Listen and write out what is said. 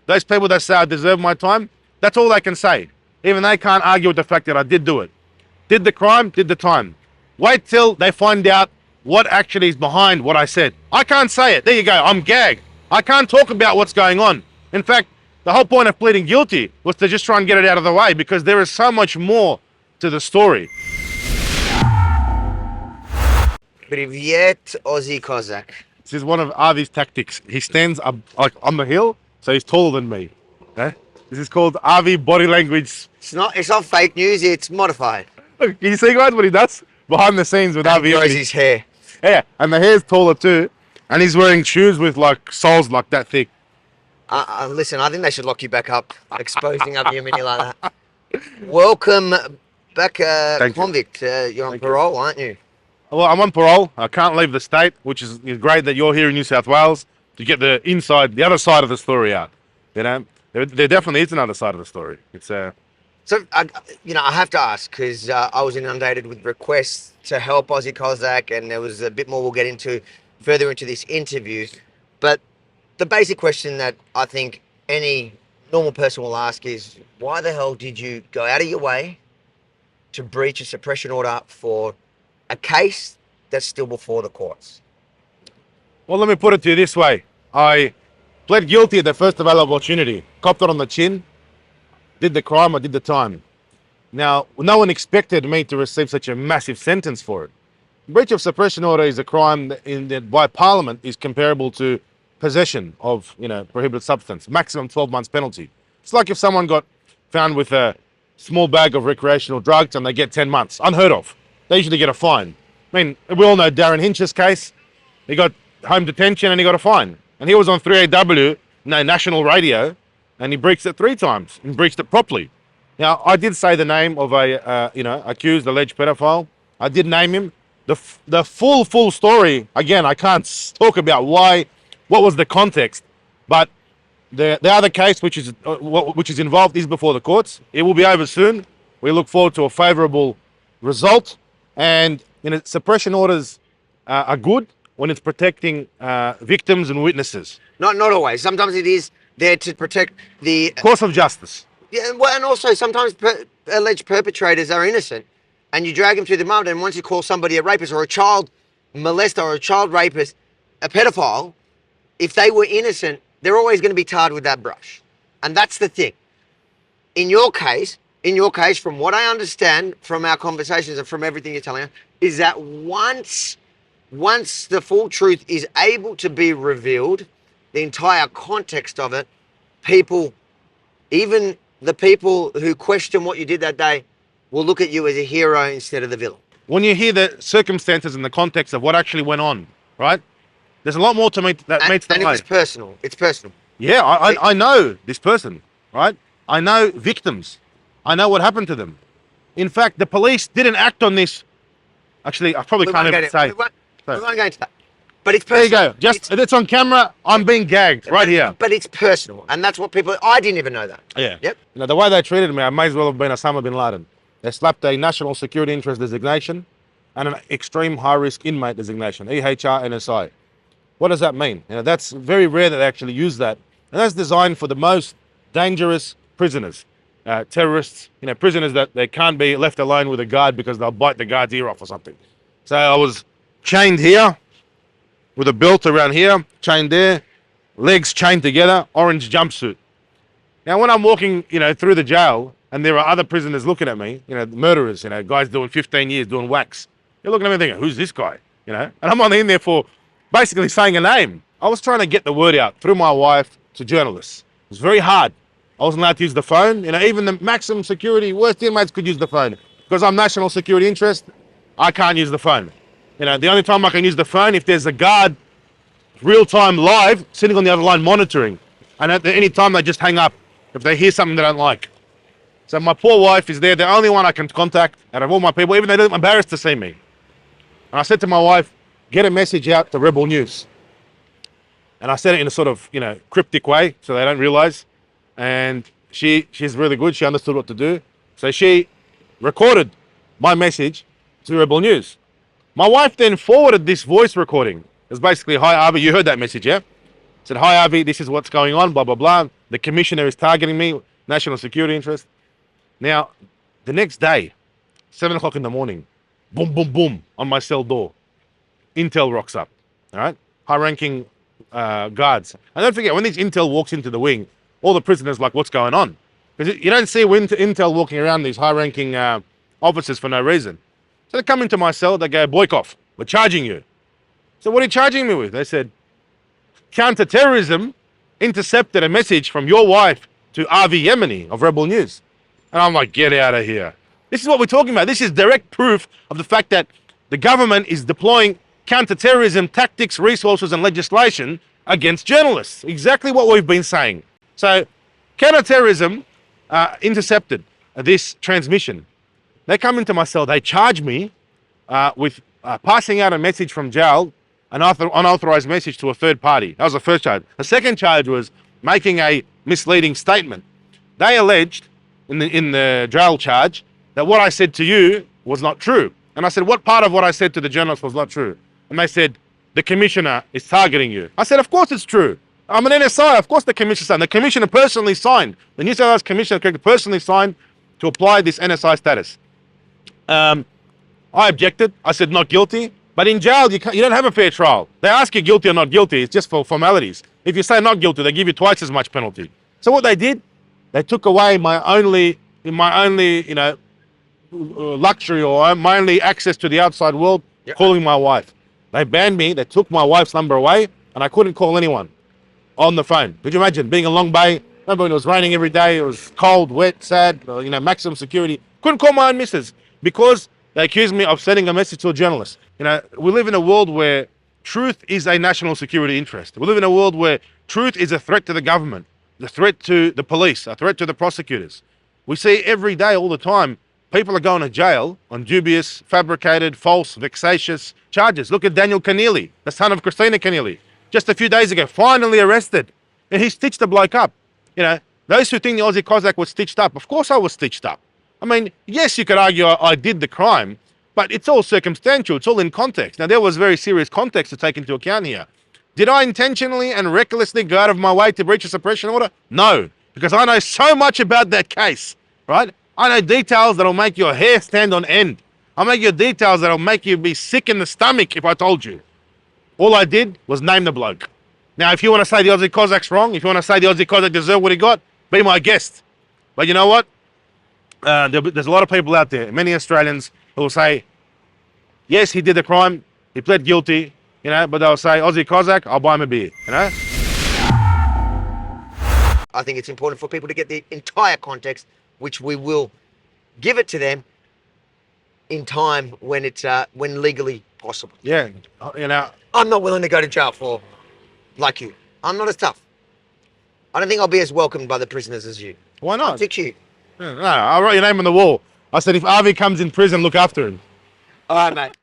those people that say I deserve my time, that's all they can say. Even they can't argue with the fact that I did do it. Did the crime, did the time. Wait till they find out what actually is behind what I said. I can't say it. There you go. I'm gagged. I can't talk about what's going on. In fact, the whole point of pleading guilty was to just try and get it out of the way, because there is so much more to the story. Привет, Aussie Cossack. This is one of Avi's tactics. He stands up like on the hill, so he's taller than me. Okay? This is called Avi body language. It's not fake news, it's modified. Look, can you see, guys, what he does behind the scenes with Avi? He grows his hair. Yeah, and the hair's taller too, and he's wearing shoes with like soles like that thick. Listen, I think they should lock you back up, exposing up your mini like that. Welcome back, convict. You're on parole, aren't you? Well, I'm on parole. I can't leave the state, which is great that you're here in New South Wales to get the other side of the story out. You know, there definitely is another side of the story. It's So, I have to ask, because I was inundated with requests to help Aussie Cossack, and there was a bit more we'll get into further into this interview. But the basic question that I think any normal person will ask is, why the hell did you go out of your way to breach a suppression order for a case that's still before the courts? Well, let me put it to you this way. I pled guilty at the first available opportunity, copped it on the chin, did the crime, I did the time. Now, no one expected me to receive such a massive sentence for it. Breach of suppression order is a crime that by Parliament is comparable to possession of, prohibited substance, maximum 12 months penalty. It's like if someone got found with a small bag of recreational drugs and they get 10 months, unheard of. They usually get a fine. I mean, we all know Darren Hinch's case. He got home detention and he got a fine. And he was on 3AW, national radio, and he breached it 3 times and breached it properly. Now, I did say the name of a, accused, alleged pedophile. I did name him. The full story, again, I can't talk about what was the context, but the other case, which is involved, is before the courts. It will be over soon. We look forward to a favourable result. And suppression orders are good when it's protecting victims and witnesses. Not always. Sometimes it is there to protect the course of justice. Yeah, well, and also sometimes alleged perpetrators are innocent, and you drag them through the mud. And once you call somebody a rapist or a child molester or a child rapist a pedophile, if they were innocent, they're always going to be tarred with that brush. And that's the thing. In your case, from what I understand from our conversations and from everything you're telling us, is that once the full truth is able to be revealed, the entire context of it, people, even the people who question what you did that day, will look at you as a hero instead of the villain. When you hear the circumstances and the context of what actually went on, right? There's a lot more to meet that meets the eye. And it's personal. It's personal. Yeah, I know this person, right? I know victims. I know what happened to them. In fact, the police didn't act on this. Actually, I probably can't even say. We won't go into that. But it's personal. There you go. It's on camera. I'm being gagged right here. But it's personal. And that's what I didn't even know that. Yeah. Yep. The way they treated me, I may as well have been Osama bin Laden. They slapped a national security interest designation and an extreme high risk inmate designation, EHR NSI. What does that mean? That's very rare that they actually use that. And that's designed for the most dangerous prisoners. Terrorists, prisoners that they can't be left alone with a guard because they'll bite the guard's ear off or something. So I was chained here with a belt around here, chained there, legs chained together, orange jumpsuit. Now, when I'm walking, through the jail and there are other prisoners looking at me, murderers, guys doing 15 years doing wax, you're looking at me thinking, who's this guy? And I'm only in there for basically saying a name. I was trying to get the word out through my wife to journalists. It was very hard. I wasn't allowed to use the phone. Even the maximum security, worst inmates could use the phone. Because I'm national security interest, I can't use the phone. The only time I can use the phone if there's a guard real-time live sitting on the other line monitoring. And at any time they just hang up if they hear something they don't like. So my poor wife is there, the only one I can contact out of all my people, even though they're embarrassed to see me. And I said to my wife, get a message out to Rebel News. And I said it in a sort of, cryptic way so they don't realize. And she's really good. She understood what to do. So she recorded my message to Rebel News. My wife then forwarded this voice recording. It's basically, hi, Arby, you heard that message, yeah? Said, hi, Avi, this is what's going on, blah, blah, blah. The commissioner is targeting me, national security interest. Now, the next day, 7 o'clock in the morning, boom, boom, boom, on my cell door. Intel rocks up, all right? High-ranking guards. And don't forget, when this Intel walks into the wing, all the prisoners like, what's going on? Because you don't see Intel walking around these high-ranking officers for no reason. So they come into my cell, they go, Boykov, we're charging you. So what are you charging me with? They said, counter-terrorism intercepted a message from your wife to Avi Yemeni of Rebel News. And I'm like, get out of here. This is what we're talking about. This is direct proof of the fact that the government is deploying counter-terrorism tactics, resources, and legislation against journalists. Exactly what we've been saying. So, counter-terrorism intercepted this transmission. They come into my cell. They charge me with passing out a message from jail, an unauthorized message to a third party. That was the first charge. The second charge was making a misleading statement. They alleged in the jail charge that what I said to you was not true. And I said, what part of what I said to the journalist was not true? And they said, the commissioner is targeting you. I said, of course it's true. I'm an NSI. Of course the commissioner signed. The commissioner personally signed. The New South Wales Commissioner personally signed to apply this NSI status. I objected. I said not guilty. But in jail, you don't have a fair trial. They ask you guilty or not guilty. It's just for formalities. If you say not guilty, they give you twice as much penalty. So what they did, they took away my only, luxury or my only access to the outside world, calling my wife. They banned me. They took my wife's number away, and I couldn't call anyone on the phone. Could you imagine being in Long Bay? Remember when it was raining every day? It was cold, wet, sad. Maximum security. Couldn't call my own missus because they accused me of sending a message to a journalist. We live in a world where truth is a national security interest. We live in a world where truth is a threat to the government, a threat to the police, a threat to the prosecutors. We see every day, all the time, people are going to jail on dubious, fabricated, false, vexatious charges. Look at Daniel Keneally, the son of Christina Keneally. Just a few days ago, finally arrested. And he stitched the bloke up. Those who think the Aussie Cossack was stitched up, of course I was stitched up. I mean, yes, you could argue I did the crime, but it's all circumstantial. It's all in context. Now, there was very serious context to take into account here. Did I intentionally and recklessly go out of my way to breach a suppression order? No, because I know so much about that case, right? I know details that'll make your hair stand on end. I'll make you details that'll make you be sick in the stomach if I told you. All I did was name the bloke. Now, if you want to say the Aussie Cossack's wrong, if you want to say the Aussie Cossack deserved what he got, be my guest. But you know what? There's a lot of people out there, many Australians, who will say, yes, he did the crime, he pled guilty, but they'll say, Aussie Cossack, I'll buy him a beer, I think it's important for people to get the entire context, which we will give it to them in time when it's when legally possible. Yeah, I'm not willing to go to jail for, like you. I'm not as tough. I don't think I'll be as welcomed by the prisoners as you. Why not? I'll fix you. No, I'll write your name on the wall. I said, if Avi comes in prison, look after him. All right, mate.